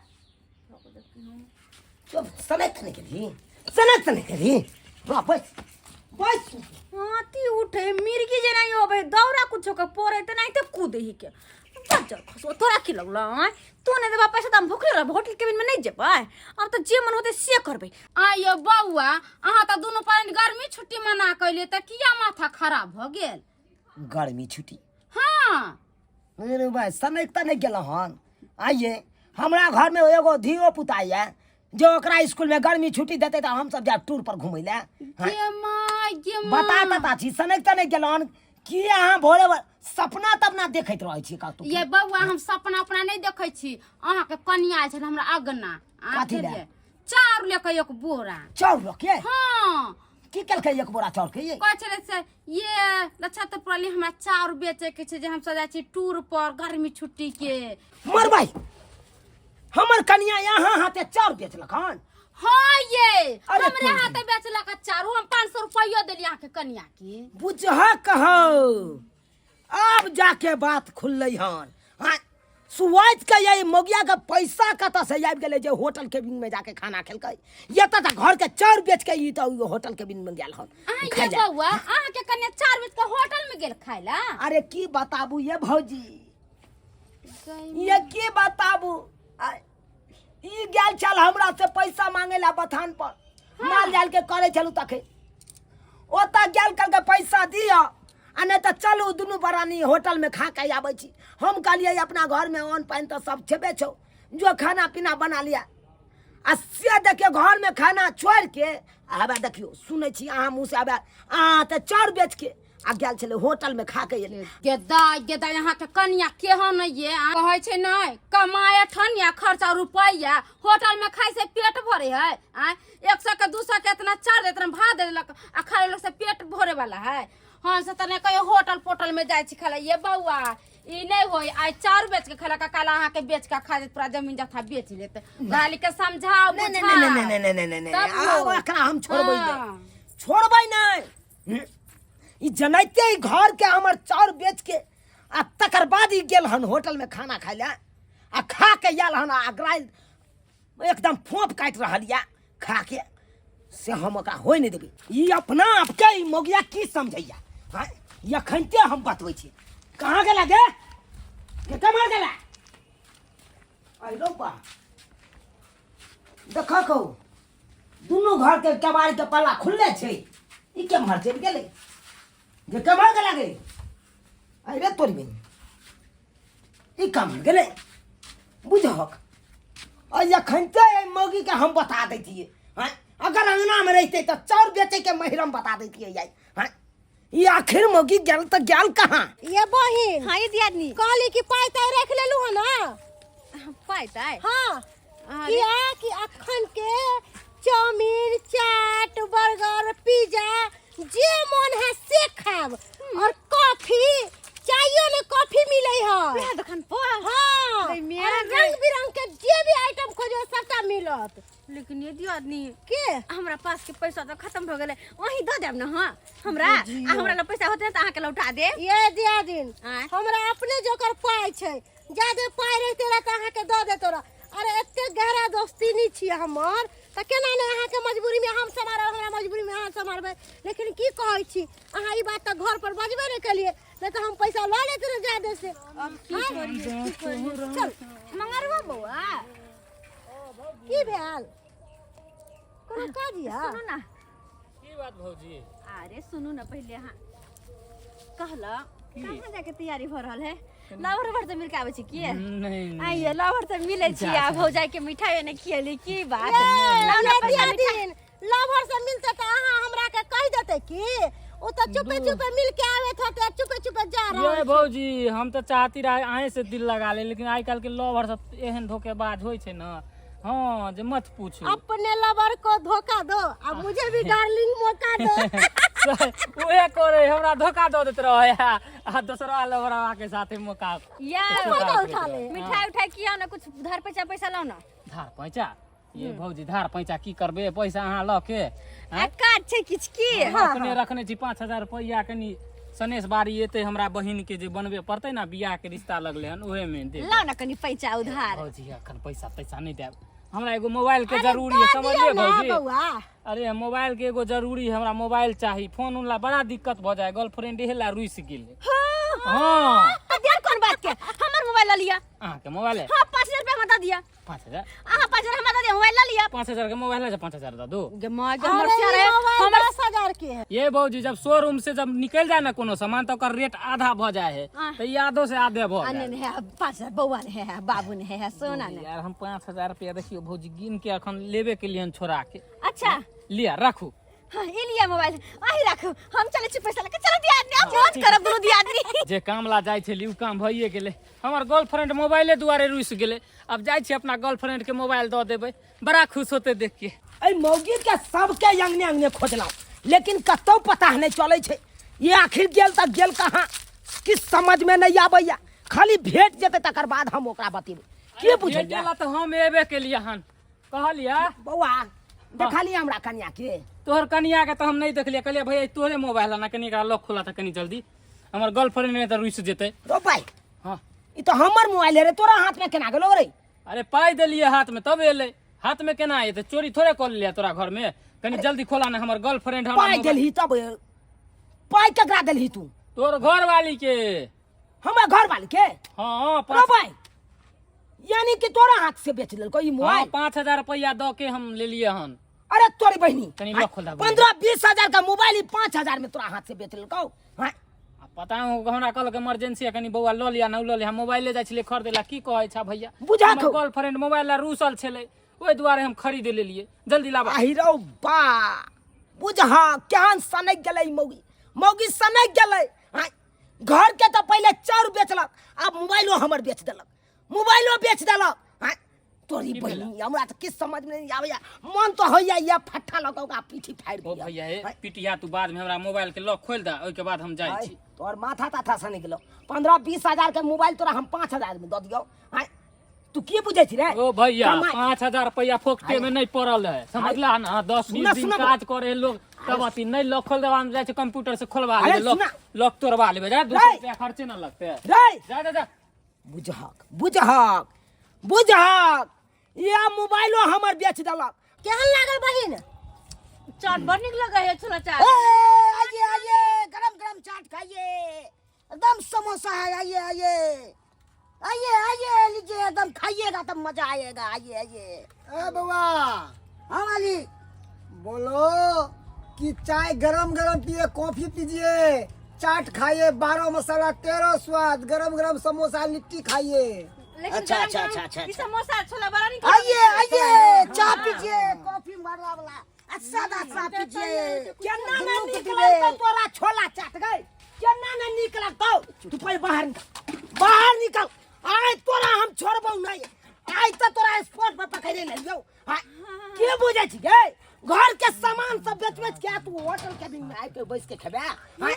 तो सनक नहीं करी, सनक नहीं करी वापस बस। हाथी उठे मिर्गी जे नहीं होबे दौड़ा कुछो के पोरे त नहीं त कूदे ही के। बच्चा खसो तोरा की लगला? तू ने देबा पैसा त हम भूखले रह होटल केबिन में नहीं जेबै। अब त जे मन होते से करबे। आयो बउआ अहाँ त दोनों पानी गर्मी छुट्टी मना कइले त किया माथा खराब भ गेल? गर्मी छुट्टी? हाँ अरे भाई सनक त नहीं गेल हन। आइए हमरा घर में एगो धियो पुताइया जो ओकरा स्कूल में गर्मी छुट्टी देते त हम सब जा टूर पर घुमै ले। गे माय गे माय बता ता छी सनक त नहीं गेल हन कि अहाँ भोरे सपना तपना देखैत रहै छी का तू? ये बउआ हम सपना अपना नहीं देखै छी। अहाँ के कनिया छै हमरा अगना आ कथी ले? चाउर लेके एक बोरा। चाउर रखे? हाँ की केलकै एक बोरा चाउर के? कहै छलै से ये लच्छा पड़ली हमरा चाउर बेचे के छै जे हम सब जाइ छी टूर पर गर्मी छुट्टी के। मर भाई हमर कनिया यहाँ हाथे चाउर बेचलक हन? हाँ ये अरे हमरे कोई हाथे बेचला का चाउर हम 500 रुपया देली अहाँ के कनिया की। बुझह कहो अब जाके बात खुललै हन। हाँ सुवाइत के ये मोगिया का पैसा कत से आबि गेलै जे होटल केबिन में जाके खाना खेलकै। ये त घर के चाउर बेच के ई त होटल केबिन में गेल हन आ ये बउआ अहाँ के कन्या 4 बजे के होटल में गेल खाय ला। अरे की बताबू ये भौजी, ये की बताबू, ई गेल चल हमरा से पैसा मांगे ला बथान पर माल जाल के करे चलू तखे ओता गेल कल के पैसा दिया आ नहीं तो चलू दुनू बरानी होटल में खा के आबै छी। हम कहलिए अपना घर में अन्न पानी तो सब छेबे छौ, जो खाना पीना बना लिया आ से देखियो घर में खाना छोड़ के आबे देखियो सुनै छी अहाँ मुँह से आबे अहाँ तो चाउर बेच के आ गेल छले होटल में खा के एले। गेदा यहाँ के कन्या केहन ये कहै छै नै कमाए ठनिया खर्चा रुपैया होटल में खाइ से पेट भरे है। 100 के 200 के इतना चार इतना भात देलक आ खा लेलक से पेट भरे वाला है। हाँ से तने कहियो होटल पोटल में जाय छी खाला। ये बउआ ई नहीं होई आई चार बेच के खाला का काला अहाँ के बेच के खा दे पूरा जमीन जथा बेच लेते। गाली के समझाओ बुझा नहीं एकरा हम छोड़बै नहीं, छोड़बै नहीं। ई जनैते ही घर के हमर चाउर बेच के आ तकर बाद ही गेल हन होटल में खाना खाय ले आ खा के आयल हन आगरा एकदम फोप काट रहल या खा के से हम ओकरा होय नहीं देबै। ई अपना आपके ई मोगिया की समझैया हां यखनते हम बतबै छी। कहाँ गेला गे कमर गेला आई रो बा देखा कहू दुनू घर के कबाड़ी के पल्ला खुलले छै। ई केम्हर चलि गेलै जे कमर गेला गे आई रे तोरी बहिन ई कमर गेलै बुझहक। और यखनते मोगी के हम बता दैतियै हैं अगर अंगना में रहते तो चाउर बेचे के महिरम बता देती है हैं। ये आखिर मोगी गेल तो गेल कहाँ? ये बहिन हाँ ये दियादनी कहली कि पाई ताई रख लेलू है ना। पाई ताई हाँ किया कि अखन के चाउमीन चाट बर्गर पिज्जा जे मन है से खाब और कॉफी चाहिए ना कॉफी मिले है यह दुकान पर। हाँ भाई मेरा और रंग बिरंग के जे भी आइटम खोजो सबटा मिलत। लेकिन ये दियादनी के हमरा पास के पैसा तो खत्म हो गेले वही दे देब ना। हाँ हमरा ला पैसा होते तो अहाँ के लौटा दे। ये दिया दिन आँय? हमरा अपने जोकर पाई छै ज्यादा पाई रहते रह त अहाँ के दे देतो रह। अरे एते गहरा दोस्ती नहीं छी हमर त केना ने अहाँ के मजबूरी में हम समारब हमरा मजबूरी में अहाँ समारबै। लेकिन की कहै छी अहाँ ई बात त घर पर बजबे नहीं केलिए नहीं तो हम पैसा ला लेते रह ज्यादा से। अब की करिए चल मंगरवा बउआ की भेल कोनो काज या सुनो ना। की बात भौजी? अरे सुनू ना पहले हाँ कहला कहाँ जाके तैयारी हो रहल है लावर भर तो मिल के आवे छी की नहीं आइए लावर तो मिले छी आ भौजाई के मिठाई ने खियली की बात दिन लवर से मिलते त अहाँ हमरा के कह देते की ओ त चुपे चुपे मिल के आवे थे चुपे चुपे जा रहा ये भौजी हम तो चाहती रहे आए से दिल लगा ले लेकिन आज कल के लोभर सब एहन धोखेबाज होय छै ना। हाँ जे मत पूछो। अपने लवर को धोखा दो अब मुझे भी डार्लिंग मौका दो। ओए करे हमरा धोखा दो देत रहे आ दूसरा लवरवा के साथे मौका यार उठा ले मिठाई उठाई किया ना कुछ धार पैसा लाओ ना। धार पैसा ये भौजी धार पैसा की करबे पैसा अहाँ ल के काट छै किछ की अपने रखने छी 5000 रुपया कनी सनेश बारी एते हमरा बहिन के जे बनबे पड़ते ना बियाह के रिश्ता लगले हन ओहे में दे लाओ ना कनी पैसा उधार। भौजी अखन पैसा नहीं देब हमरा एगो मोबाइल के जरूरी है समझिए भौजी। अरे मोबाइल के एगो जरूरी है हमरा मोबाइल चाहिए फोन उनला बड़ा दिक्कत भ जाए गर्लफ्रेंड हेला रुइस गेले। हां देर कौन बात के हमर मोबाइल लिया अहाँ के मोबाइल है हां 5000 रुपया मत दिया 5000 अहाँ 5000 हम दे मोबाइल लिया 5000 के मोबाइल है 5000 दा दो। हमर शेयर है हमर 10,000 के है। ये भौजी जब शोरूम से जब निकल जाए ना कोनो सामान तो ओकर रेट आधा भ जाए है तो ये आधो से आधे भ जाए। अने है 5000 बउआ ने है बाबू ने है सोना ने। यार हम 5000 रुपया देखियो भौजी गिन के अखन लेबे के लिए छोड़ा के अच्छा लिया रखू। हाँ ये लिया मोबाइल आही रखो हम चले छी पैसा लेके चलो दियादनी अब मौज करब दोनों दियादनी। जे काम ला जाय छली उ काम भइए गेले हमर गर्लफ्रेंड मोबाइले दुआरे रुइस गेले अब जाय छी अपना गर्लफ्रेंड के मोबाइल द देबै बड़ा खुश होते देख के। ऐ मौगी के सबके अंगने अंगने खोजलौ लेकिन कतौ पता नहीं चलै छै ये आखिर गेल त गेल कहाँ किस समझ में नहीं आबैया। खाली भेट जेते तकर बाद हम ओकरा बतेबै के बुझै गेला तो हम एबे के लिए हन कहलिया बौआ देखली हमरा कन्या के तोहर कनिया के तो हम नहीं देखलिए कहलिए भैया तोरे मोबाइल है ना कनी का लॉक खोला था कनी जल्दी हमर गर्लफ्रेंड में तो रुइस जेते रो भाई हां ई तो हमर मोबाइल है रे, तोरा हाथ में केना गेलो रे? अरे पाई दिलिए हाथ में तब एले, हाथ में केना आए? चोरी थोड़े कर लिया तोरा घर में। कनी जल्दी खोला ना, हमर गर्लफ्रेंड पाई देलही तब पाई केकरा देलही तू? तोर घर वाली के। हमर घर वाली के? हाँ पाई यानी कि तोरा हाथ से बेच लेलको ई मोबाइल? 5,000 रुपया दो के हम ले लिए हन। अरे तोरी बहनी कनी लॉक खोल दा। 15-20 हजार का मोबाइल 5,000 में तोरा हाथ से बेच लेलको? हाँ पता हो हमरा कल के इमरजेंसी है, कनी बौआ ल लिया ना ल लिया। हम मोबाइल ले जाय छले खरीदेला, की कहै छा भैया? बुझा हमर गर्लफ्रेंड मोबाइल ला रूसल छले, ओइ दुआरे हम खरीद लेलिए। जल्दी लाबा। आहिरौ बा बुझहा केहन सनक गेलै मौगी, मौगी सनक गेलै। हाँ घर के तो पहले चाउर बेचलक, अब मोबाइलो हमर बेच देलक, मोबाइलो बेच देलक। हाँ तोरी बहनी हमरा तो किस समझ में नहीं आवे। मन तो होइया ये फट्टा लगाओगा पीठी फाड़ ओ दिया। भैया हे पिटिया तू बाद में हमरा मोबाइल के लॉक खोल दा, ओइ के बाद हम जाय छी। तोर माथा ताथा सने गेलो। 15-20 हजार के मोबाइल तोरा हम 5,000 में द दियो। हाँ तू की बुझे छी रे? ओ भैया कमाई- 5,000 रुपया फोकटे में नहीं पड़ल है, समझला ना? 10-20 दिन काज करे लोग तब अति नहीं लॉक खोल देवा में जाय छै, कंप्यूटर से खोलवा ले लॉक, लॉक तोड़वा लेबे जा। 200 रुपया खर्चे ना लगते रे जा जा जा। बुझहक बुझहक बुझहक ये मोबाइलो हमर बेच देलक। केहन लागल बहिन? चाट बड़ निक लगे है, छोला चाट। आइए आइए गरम गरम चाट खाइए, एकदम समोसा है। आइए आइए आइए आइए लीजिए, एकदम खाइएगा तब मजा आएगा। आइए आइए। ए बउआ हाँ मालिक। बोलो कि चाय गरम गरम पिए, कॉफी पीजिए, चाट खाइए, 12 मसाला 13 स्वाद, गरम गरम समोसा लिट्टी खाइए। लेकिन अच्छा, गरम अच्छा, गरम अच्छा, अच्छा, ई अच्छा। समोसा छोला बड़ा निक। आइए आइए चाय पीजिए, कॉफी मारला वाला अच्छा सा पीजिए। केना ना निकलल तो तोरा छोला चाट गई, केना ना निकलल तो तू पहले बाहर निकल, बाहर निकल। आय तोरा हम छोड़बौ नहीं, आय तो तोरा स्पॉट पर पकड़े ले लियो। हां के बुझै छी गे? घर के सामान सब बेच बेच के तू होटल के भी में आइ के बैठ के खेबे? हां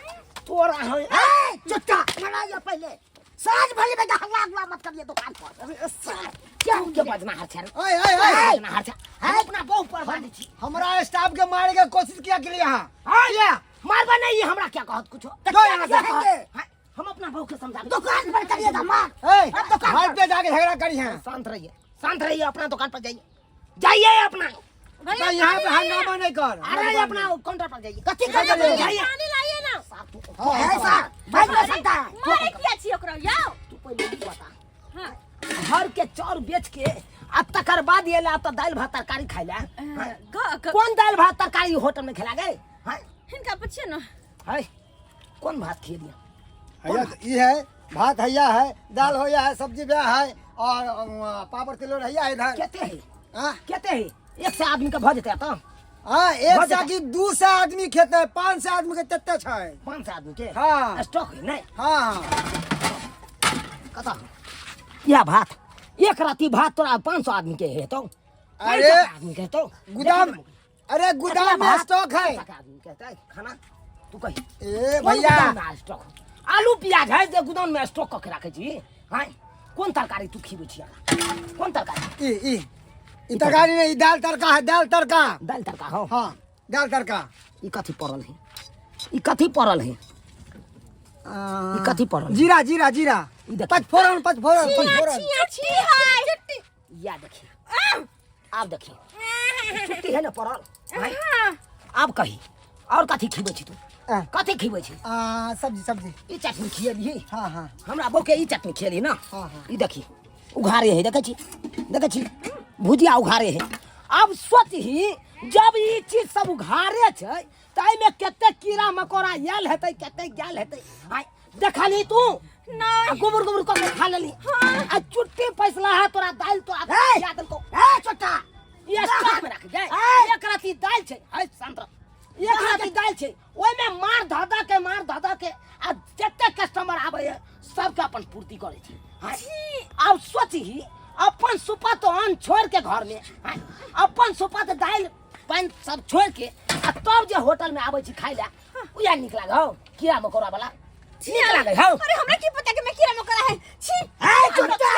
तोरा हम ए चुट्टा मनाइए पहले, साज भले में हल्ला हल्ला मत करिए दुकान पर। अरे साला क्या के बजना हर छन? ओए ओए ओए, बजना हर छन हम अपना बहु पर बांधी छी। हमारा स्टाफ के मारे के कोशिश किया के लिए यहाँ। हां ये मारबा नहीं, हमरा क्या कहत कुछ? जो यहाँ से हम अपना बहु के समझा दुकान पर करिएगा मार। ए, घर पे जाके झगड़ा करी हैं। शांत रहिए, अपना दुकान पर जाइए, जाइए अपना। तो यहाँ पे हंगामा नहीं कर। अरे अपना काउंटर पर जाइए। कथी कर रहे जाइए। पानी लाइए ना। हाँ, है सर भाग नहीं सकता है। मारे किया छी ओकरा याओ। तू पहले ई बता, हां घर के चाउर बेच के आ तकर बाद ये ला तो दाल भात तरकारी खाइ ला। कौन दाल भात तरकारी होटल में खिला गए? हां हिनका पूछिए ना। है कौन भात खिए दिया? हैया ये है भात, हैया है दाल, होया है सब्जी ब्याह है, और पापड़ तिलोड़ हैया है इधर। कहते हैं हाँ कहते हैं एक से आदमी का भज देता तो हाँ, एक से की 2 से आदमी खेते हैं, 5 से आदमी के तेते छै। 5 से आदमी के हाँ स्टॉक है नहीं हाँ कता या भात एक राती भात तोरा 500 आदमी के है तो अरे, 500 आदमी के तो गोदाम, अरे गोदाम में स्टॉक है। आदमी कहता है खाना तू कही ए कौन भैया गोदाम में स्टॉक आलू प्याज है जे गोदाम में स्टॉक करके रखे छी? हां कौन तरकारी तू खीबे छी? कौन तरकारी? ई तरकारी नहीं, दाल तड़का है, दाल तड़का। दाल तड़का हो? हाँ दाल तड़का। ई कथी पड़ल है? ई कथी पड़ल है? ई कथी पड़ल है? जीरा जीरा जीरा, ई देखी। पचफोरन पचफोरन पचफोरन। छी हाय चिट्टी। या देखिए आप देखिए छुट्टी है ना पड़ल। हां आप कही और कथी खीबे छी तू? कथी खीबे छी? सब्जी सब्जी। ई चटनी खिएली? हाँ हाँ हमरा बो के ई चटनी खिएली ना? हाँ हाँ। ई देखी उघारे है, देखे छी भुजिया उघारे है। अब सोच ही जब ई चीज सब उघारे छै ताई में केते कीड़ा मकोड़ा आयल हेतै, केते गेल हेतै। हाय देखली तू नहीं गोबर गोबर क के खा लेली। आ चुट्टी पैसला है तोरा दाल तोरा खिया देलको। ए चुट्टा ये स्टॉक में रख गए। एक राती दाल छै, हाय शांत रह। एक राती दाल छै, ओय में मार धादा के आ जते कस्टमर आबै है सबके अपन पूर्ति करे छै। हाय अब सोच ही अपन सुपत अन्न छोड़ के घर में, हाय अपन सुपत दाल पान सब छोड़ के आ तब जे होटल में आबै छी खाइ ला उया निक लाग हो कीड़ा मकोड़ा वाला निक लाग हो। अरे हमरा की पता कि मैं कीड़ा मकोड़ा है। छी ए चुट्टा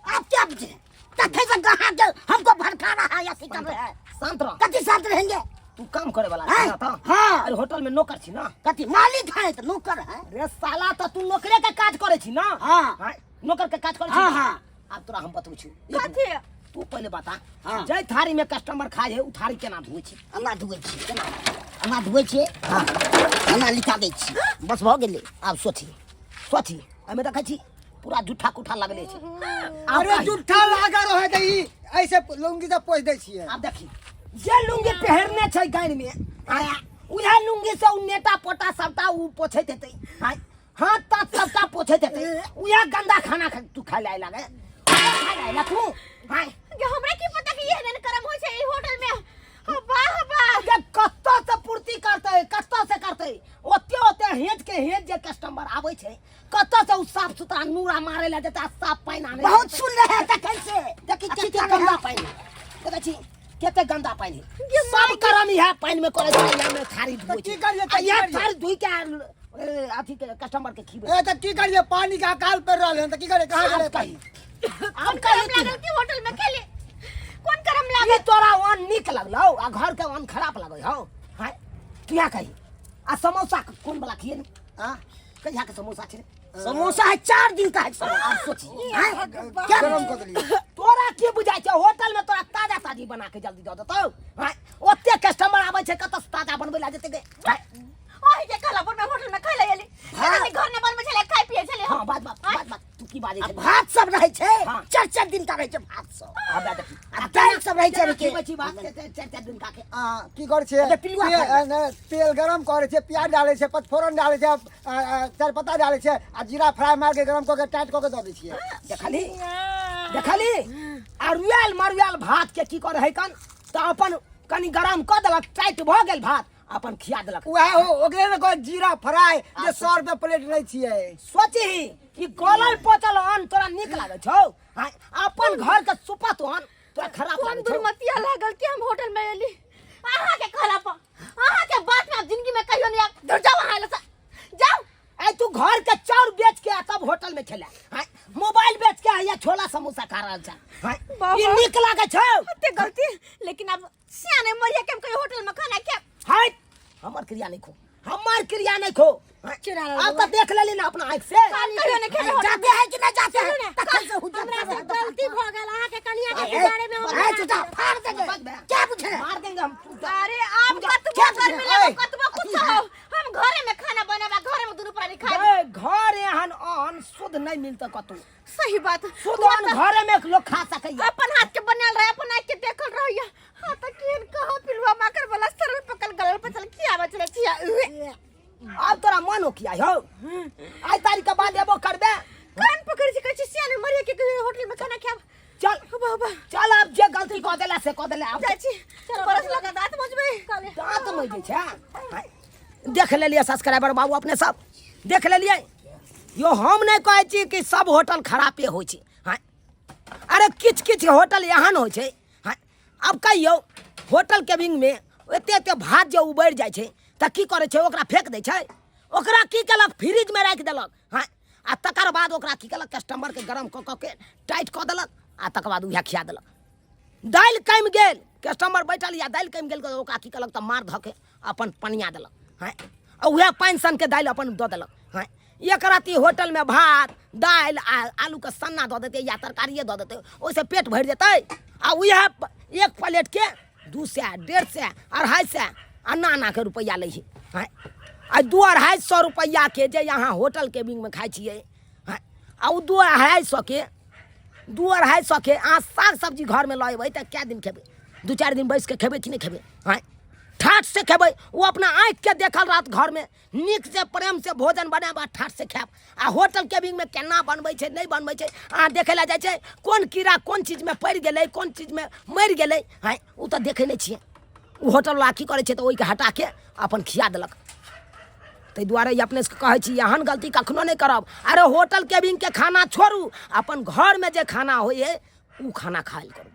आप क्या बुझे? कथे से कहां के हमको भड़का रहा है या सिखा रहा है? शांत रह, कथी साथ रहेंगे? तू काम करे वाला हैं? है ना? हाँ। अरे होटल में नौकर छी ना? कथी मालिक है तो नौकर है? रे साला तो तू नौकरे के काज करे छी ना? हाँ। हाय नौकर के काज कर हाँ हाँ अब तोरा हम बतबै छी कथी तू पहले बता हाँ। जय थारी में कस्टमर खाए है उ थारी केना धोए छी अन्ना धुए छी केना अन्ना धुए छी हाँ अन्ना लिखा दै छी बस भऽ गेलै आब सोची एमे देखै छी पूरा झूठा कुठा लगले छै अरे जुठा लागा रहे त ई ऐसे लुंगी से पोछ दै छियै अब देखी जे लुंगी पहरने छै गाइन में आया उहे लुंगी से उ नेटा पोटा सबटा उ पोछैत हेतै हाथ तात सबटा पोछैत हेतै उहे गंदा खाना तू खाइ लाय लागे खाइ लाय ला तू हाय ये हमरा की पता कि ये नन करम होय छै ई होटल में हबा जे कत्तो से पूर्ति करतै कत्तो से करतै ओते हेज जे कस्टमर आबै छै कत्तो से उ साफ सुथरा नूरा मारे ला देता साफ पानी आने बहुत सुन रहे हैं कैसे देखी केते गंदा पानी देखै छी केते गंदा पानी सब करम इहा पानी में करे छै या में थारी धोइ की करिए आ ये थारी धोइ के अथी के कस्टमर के खिबै ए त की करिए पानी का अकाल पर रहले त की करे कहां गेले कही अब करम लागल कि होटल में खेले कौन करम लागल ये तोरा वन निक लगलौ आ घर के वन खराब लगै हौ हाय किया कही आ समोसा कोन वाला खिए हां कहिया के समोसा छै समोसा है 4 दिन का है समोसा आप सोची क्या गरम कर दिए तोरा की बुझाइ छै होटल में तोरा ताजा ताजी बना के जल्दी दऽ देतौ हाय ओते कस्टमर आबै छै कत ताजा बनबै ला जेतै ओही जे कला पर में होटल में खाइ ले एली घर में बनबै छले खाइ पिए छले हां बात तू की बाजे छै भात सब रहे छै हाँ। 4 दिन का रहे छै भात सब आबा देखी आ दाल सब रहे छै की बची बात 4 दिन का के की करे छै अबे पिलुआ तेल गरम करे छै प्याज डाले छै पचफोरन डाले छै तेजपत्ता डाले छै आ जीरा फ्राई मार के गरम क के टाइट क के दऽ दै छियै देखली आ रुयाल भात के की करे है कन त अपन कनी गरम क देलक टाइट भ गेल भात अपन खिया देलक वह हो ओकरे में कोई जीरा फ्राई जे 100 रुपए प्लेट लै छियै सोची ई गलल पोचल अन तोरा निक लागे छौ हाय अपन घर के सुपत अन तोरा खराब कौन लागे छौ दुर्मतिया लागल कि हम होटल में एली आहा के खला पर आहा के बात में जिंदगी में कहियो नहीं आप जाओ वहां ले जाओ ए तू घर के चाउर बेच के तब होटल में खेला हाय मोबाइल बेच के या छोला समोसा खा रहल छ हाय ई निक लागे छौ ते गलती लेकिन अब सियाने मरिया के हम कहीं होटल में खाना के हाय हमर क्रिया नहीं खो अब तो देख लेली ना अपना आंख से कहियो नहीं खेले जाते हैं कि नहीं जाते हैं तखन से हमरा से गलती भ गेल अहाँ के कनिया के बारे में हम चचा फाड़ देंगे क्या पूछे मार देंगे हम अरे आप कतबो घर में ले कतबो कुछ हो हम घरे में खाना बनावा घरे में दुनु प्राणी खाए घर एहन अन शुद्ध नहीं मिलता कतौ सही बात शुद्ध अन घरे में लोग खा सकैया अपन हाथ के बनल रहे अपन आँख के देखल रहिया हां त केन कहो पिलवा माकर वाला सरल पकल गलल पचल किया बचले छिया अब तोरा मनो किया हो आई तारीख के बाद एबो करबे कान पकड़ के कहै सियाने मरिया के होटल में खाना खाब चल बाबा चल अब जे गलती क देला से क देला अब चाची बरस लगा दांत मजबे दांत मज छै देख लेलिए सब्सक्राइबर बाबू अपने सब देख लेलिए यो हम नहीं कहै छी कि सब होटल खराबे होइ छै हां अरे किछ होटल एहन होइ छै हां अब कहियो होटल केबिन में एते भात जे उबैर जाइ छै त की करे छै ओकरा फेंक दै छै ओकरा की केलक फ्रिज में राख देलक हां आ तकर बाद ओकरा की केलक कस्टमर के गरम क के टाइट क देलक आ तकर बाद उहे खिया देलक दाल कम गेल कस्टमर बैठल या दाल कम गेल ओकरा की केलक त मार ध के अपन पनिया देलक हां आ उहे पानि सन के दाल अपन द देलक हां एक राती होटल में भात दाल आ आलू के सन्ना द देते या तरकारिए द देते ओइसे पेट भर जेतै आ उहे एक प्लेट के 200 150 250 अन्ना के रुपया लै छै हां आ 200-250 रुपया के जे यहाँ होटल के बिंग में खाइ छियै हां आ उ 200-250 के 200-250 के अहाँ साग सब्जी घर में लऽ अयबै तऽ क्या दिन खेबै 2-4 दिन बैस के खेबै कि नहीं खेबै हां ठाठ से खेबै वो अपना आँख के देखल रात घर में नीक से प्रेम से भोजन बनाबा ठाठ से खायब आ होटल केबिन में केना बनबै छै नहीं बनबै छै अहाँ देखे ला जाइ छै कोन कीड़ा कोन चीज में पड़ि गेलै कोन चीज में मरि गेलै हां उ तऽ देखै नहीं छियै उ होटल वाला की करै छै तऽ ओहि के हटा के अपन खिया देलक ताहि दुआरे अपने से कहै छी एहन गलती कखनो नहीं करब अरे होटल केबिन के खाना छोड़ू अपन घर में जे खाना होइए उ खाना खायल करू